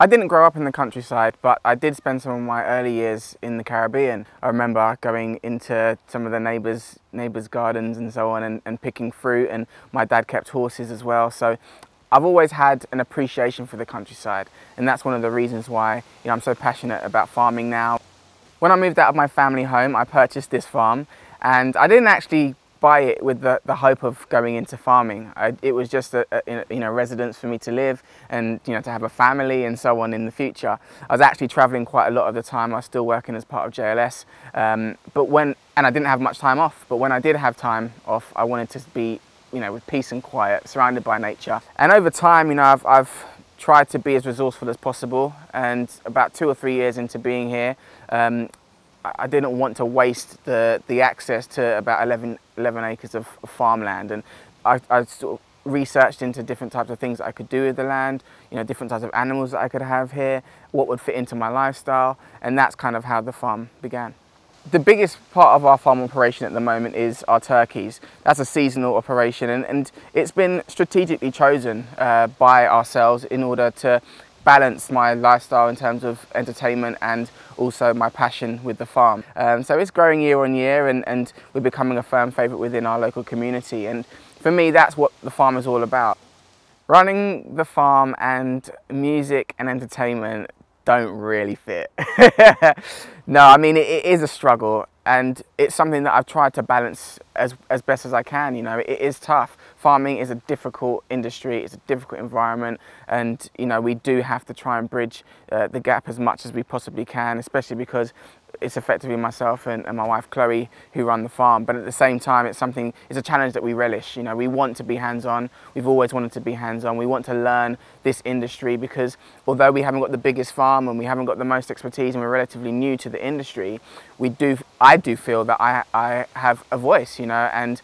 I didn't grow up in the countryside, but I did spend some of my early years in the Caribbean. I remember going into some of the neighbours' gardens and so on and picking fruit, and my dad kept horses as well. So I've always had an appreciation for the countryside, and that's one of the reasons why I'm so passionate about farming now. When I moved out of my family home, I purchased this farm, and I didn't actually buy it with the hope of going into farming. It was just a residence for me to live and to have a family and so on in the future. I was actually traveling quite a lot of the time. I was still working as part of JLS, and I didn't have much time off. But when I did have time off, I wanted to be with peace and quiet, surrounded by nature. And over time, I've tried to be as resourceful as possible. And about 2 or 3 years into being here, I didn't want to waste the access to about 11 acres of farmland, and I sort of researched into different types of things that I could do with the land, different types of animals that I could have here, what would fit into my lifestyle, and that's kind of how the farm began. The biggest part of our farm operation at the moment is our turkeys. That's a seasonal operation, and it's been strategically chosen by ourselves in order to balance my lifestyle in terms of entertainment and also my passion with the farm. So it's growing year on year, and we're becoming a firm favourite within our local community, and for me that's what the farm is all about. Running the farm and music and entertainment don't really fit. No, I mean it is a struggle, and it's something that I've tried to balance as best as I can. It is tough. Farming is a difficult industry, it's a difficult environment, and we do have to try and bridge the gap as much as we possibly can, especially because it's effectively myself and my wife Chloe who run the farm. But at the same time, it's a challenge that we relish. We want to be hands-on. We've always wanted to be hands-on. We want to learn this industry because although we haven't got the biggest farm and we haven't got the most expertise and we're relatively new to the industry, I do feel that I have a voice, and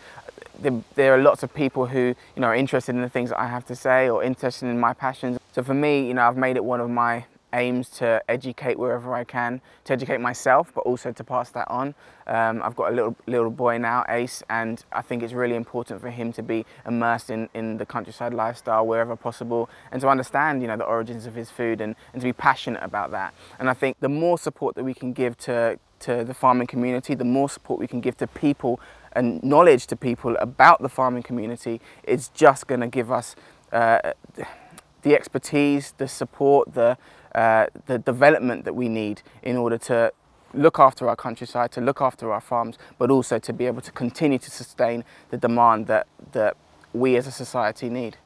there are lots of people who are interested in the things that I have to say or interested in my passions. So for me, I've made it one of my aims to educate wherever I can, to educate myself, but also to pass that on. I've got a little boy now, Ace, and I think it's really important for him to be immersed in the countryside lifestyle wherever possible, and to understand the origins of his food and to be passionate about that. And I think the more support that we can give to the farming community, the more support we can give to people and knowledge to people about the farming community, it's just going to give us the expertise, the support, the development that we need in order to look after our countryside, to look after our farms, but also to be able to continue to sustain the demand that we as a society need.